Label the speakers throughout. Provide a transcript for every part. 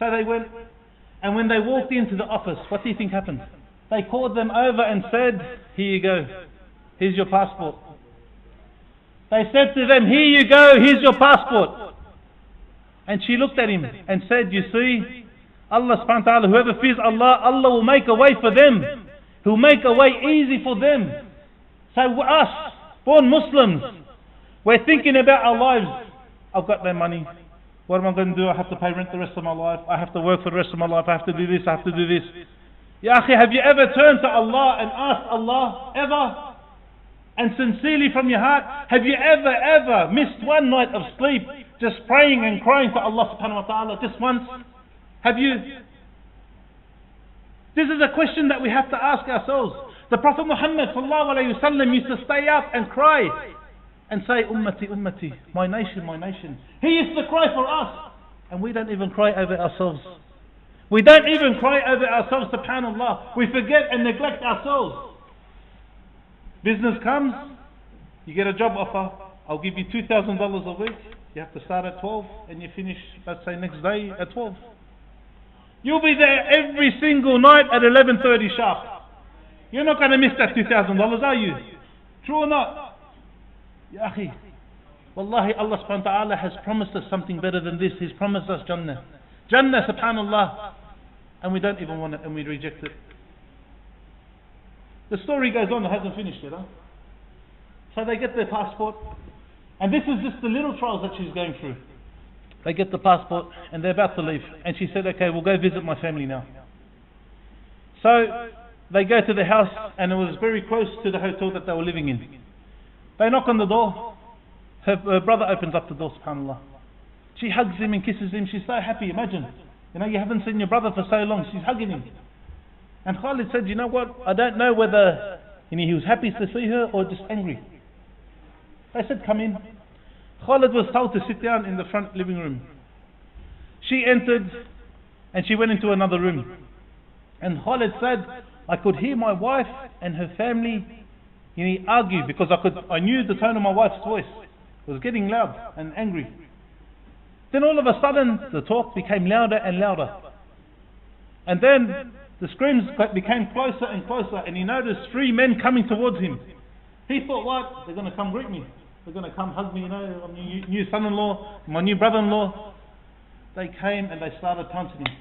Speaker 1: So they went, and when they walked into the office, what do you think happened? They called them over and said, here you go, here's your passport. They said to them, here you go, here's your passport. And she looked at him and said, you see, Allah subhanahu wa ta'ala, whoever fears Allah, Allah will make a way for them. He'll make a way easy for them. So us, born Muslims, we're thinking about our lives. I've got no money. What am I going to do? I have to pay rent the rest of my life. I have to work for the rest of my life. I have to do this, I have to do this. Ya akhi, have you ever turned to Allah and asked Allah, ever? And sincerely from your heart, have you ever missed one night of sleep just praying and crying to Allah subhanahu wa ta'ala just once? Have you? This is a question that we have to ask ourselves. The Prophet Muhammad sallallahu alayhi wa sallam used to stay up and cry and say, Ummati, Ummati, my nation, my nation. He used to cry for us, and we don't even cry over ourselves. We don't even cry over ourselves, subhanallah. We forget and neglect ourselves. Business comes, you get a job offer, I'll give you $2,000 a week. You have to start at 12 and you finish, let's say, next day at 12. You'll be there every single night at 11:30 sharp. You're not going to miss that $2,000, are you? True or not? Ya akhi, wallahi, Allah subhanahu wa ta'ala has promised us something better than this. He's promised us Jannah. Jannah, subhanallah. And we don't even want it, and we reject it. The story goes on, it hasn't finished yet. Huh? So they get their passport, and this is just the little trials that she's going through. They get the passport, and they're about to leave. And she said, okay, we'll go visit my family now. So they go to the house, and it was very close to the hotel that they were living in. They knock on the door. Her brother opens up the door, subhanallah. She hugs him and kisses him. She's so happy, imagine. You know, you haven't seen your brother for so long. She's hugging him. And Khalid said, you know what? I don't know whether he was happy to see her or just angry. They said, come in. Khalid was told to sit down in the front living room. She entered and she went into another room. And Khalid said, I could hear my wife and her family argue because I knew the tone of my wife's voice. It was getting loud and angry. Then all of a sudden the talk became louder and louder. And then the screams became closer and closer, and he noticed 3 men coming towards him. He thought, what? They're going to come greet me. They're going to come hug me, my new son-in-law, my new brother-in-law. They came and they started taunting him.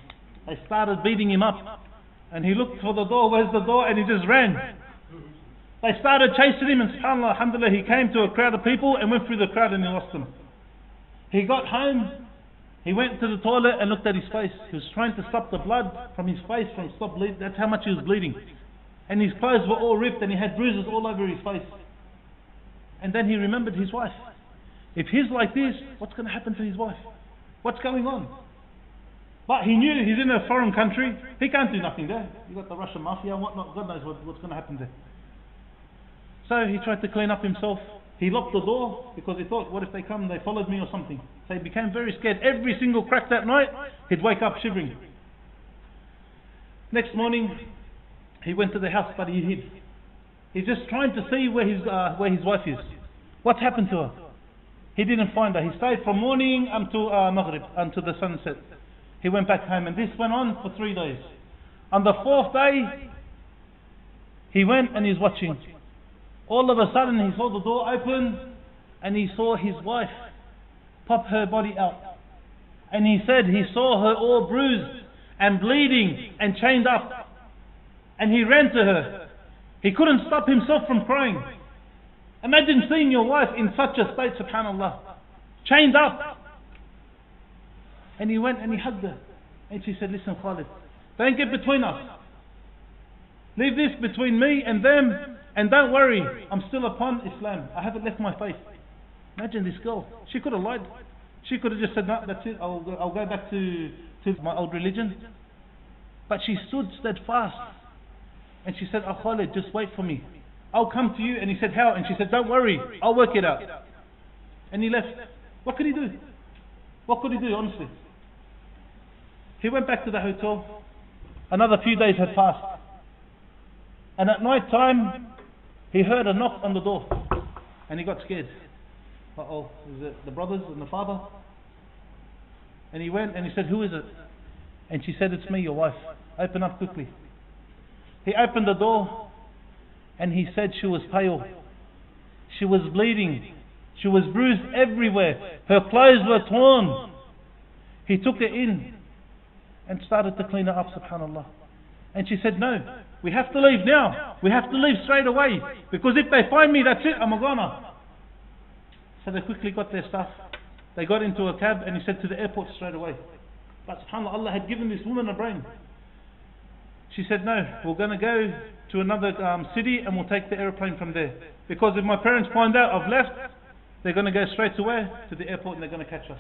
Speaker 1: They started beating him up. And he looked for the door, where's the door? And he just ran. They started chasing him, and subhanAllah, alhamdulillah, he came to a crowd of people and went through the crowd and he lost them. He got home, he went to the toilet and looked at his face. He was trying to stop the blood from his face from stop bleeding. That's how much he was bleeding. And his clothes were all ripped and he had bruises all over his face. And then he remembered his wife. If he's like this, what's going to happen to his wife? What's going on? But he knew he's in a foreign country. He can't do nothing there. You've got the Russian mafia and whatnot. God knows what's going to happen there. So he tried to clean up himself. He locked the door because he thought, what if they come, they followed me or something. So he became very scared. Every single crack that night, he'd wake up shivering. Next morning, he went to the house, but he hid. He's just trying to see where his wife is. What's happened to her? He didn't find her. He stayed from morning until Maghrib, until the sunset. He went back home, and this went on for 3 days. On the 4th day, he went and he's watching. All of a sudden he saw the door open and he saw his wife pop her body out. And he said he saw her all bruised and bleeding and chained up. And he ran to her. He couldn't stop himself from crying. Imagine seeing your wife in such a state, subhanallah, chained up. And he went and he hugged her. And she said, listen, Khalid, don't get between us. Leave this between me and them. And don't worry, I'm still upon Islam. I haven't left my faith. Imagine this girl. She could have lied. She could have just said, no, that's it. I'll go back to my old religion. But she stood steadfast. And she said, oh Khalid, just wait for me. I'll come to you. And he said, how? And she said, don't worry, I'll work it out. And he left. What could he do? What could he do, honestly? He went back to the hotel. Another few days had passed. And at night time, he heard a knock on the door. And he got scared. Uh-oh, is it the brothers and the father? And he went and he said, who is it? And she said, it's me, your wife. Open up quickly. He opened the door and he said she was pale. She was bleeding. She was bruised everywhere. Her clothes were torn. He took her in and started to clean her up, subhanallah. And she said, no, we have to leave now. We have to leave straight away. Because if they find me, that's it, I'm a goner. So they quickly got their stuff. They got into a cab and he said to the airport straight away. But subhanAllah, Allah had given this woman a brain. She said, no, we're going to go to another city and we'll take the aeroplane from there. Because if my parents find out I've left, they're going to go straight to where? To the airport, and they're going to catch us.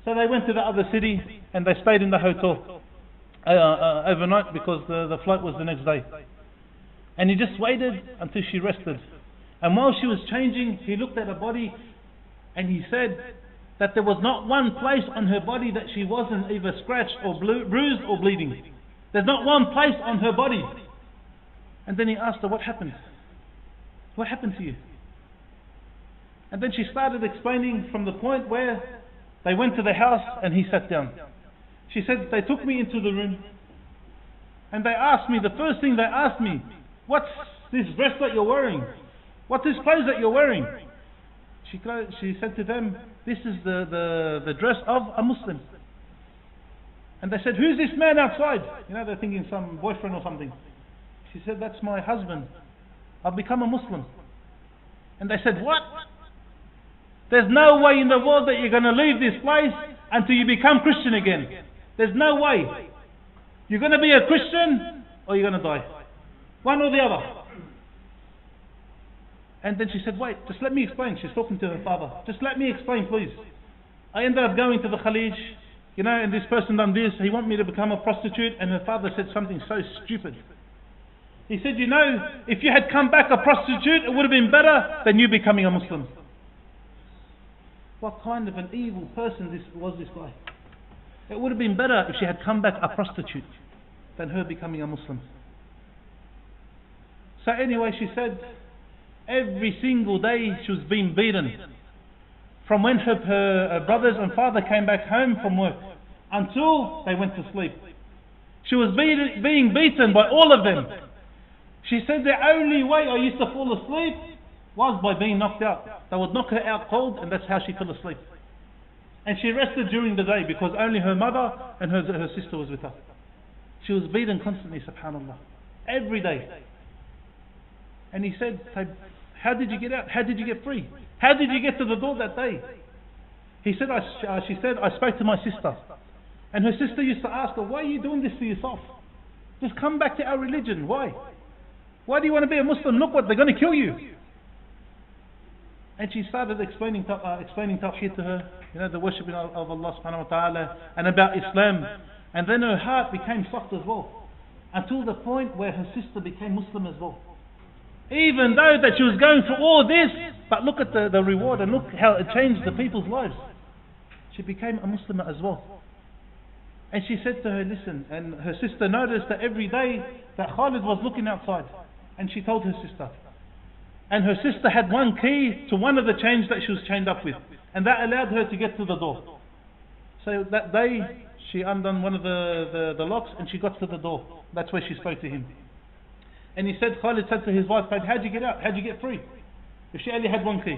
Speaker 1: So they went to the other city and they stayed in the hotel overnight because the flight was the next day. And he just waited until she rested. And while she was changing, he looked at her body and he said that there was not one place on her body that she wasn't either scratched or bruised or bleeding. There's not one place on her body. And then he asked her, what happened? What happened to you? And then she started explaining from the point where they went to the house and he sat down. She said, they took me into the room and they asked me, the first thing they asked me, what's this dress that you're wearing? What's this clothes that you're wearing? She said to them, this is the dress of a Muslim. And they said, who's this man outside? You know, they're thinking some boyfriend or something. She said, that's my husband. I've become a Muslim. And they said, what? There's no way in the world that you're going to leave this place until you become Christian again. There's no way. You're going to be a Christian or you're going to die. One or the other. And then she said, wait, just let me explain. She's talking to her father. Just let me explain, please. I ended up going to the Khalij, you know, and this person done this. He wanted me to become a prostitute. And her father said something so stupid. He said, you know, if you had come back a prostitute, it would have been better than you becoming a Muslim. What kind of an evil person was this guy? It would have been better if she had come back a prostitute than her becoming a Muslim. So anyway, she said, every single day she was being beaten. From when her brothers and father came back home from work until they went to sleep. She was being beaten by all of them. She said the only way I used to fall asleep was by being knocked out. They would knock her out cold and that's how she fell asleep. And she rested during the day because only her mother and her sister was with her. She was beaten constantly, subhanallah. Every day. And he said, how did you get out? How did you get free? How did you get to the door that day? She said, I spoke to my sister. And her sister used to ask her, why are you doing this to yourself? Just come back to our religion. Why? Why do you want to be a Muslim? Look what, they're going to kill you. And she started explaining Tawheed to her, you know, the worshipping of Allah subhanahu wa ta'ala, and about Islam. And then her heart became soft as well. Until the point where her sister became Muslim as well. Even though that she was going through all this, but look at the reward and look how it changed the people's lives. She became a Muslim as well. And she said to her, listen, and her sister noticed that every day that Khalid was looking outside. And she told her sister. And her sister had one key to one of the chains that she was chained up with. And that allowed her to get to the door. So that day, she undone one of the locks and she got to the door. That's where she spoke to him. And he said, Khalid said to his wife, how'd you get out? How'd you get free? If she only had one key.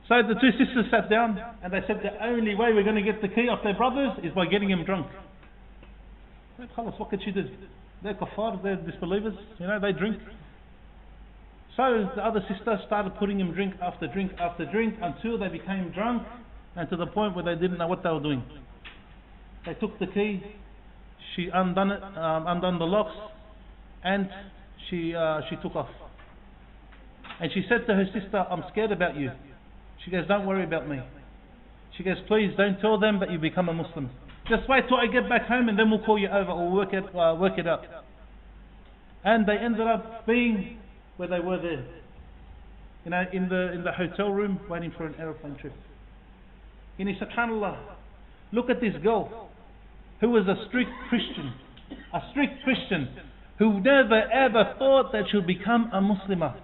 Speaker 1: So the two sisters sat down and they said, the only way we're going to get the key off their brothers is by getting him drunk. Khalas, what could she do? They're kuffar, they're disbelievers, you know, they drink. So the other sister started putting him drink after drink after drink until they became drunk and to the point where they didn't know what they were doing. They took the key, she undone the locks, and she took off. And she said to her sister, I'm scared about you. She goes, don't worry about me. She goes, please don't tell them that you become a Muslim. Just wait till I get back home and then we'll call you over or work it out. And they ended up being where they were there. You know, in the hotel room waiting for an aeroplane trip. You know, subhanallah, look at this girl who was a strict Christian who never ever thought that she'll become a Muslimah.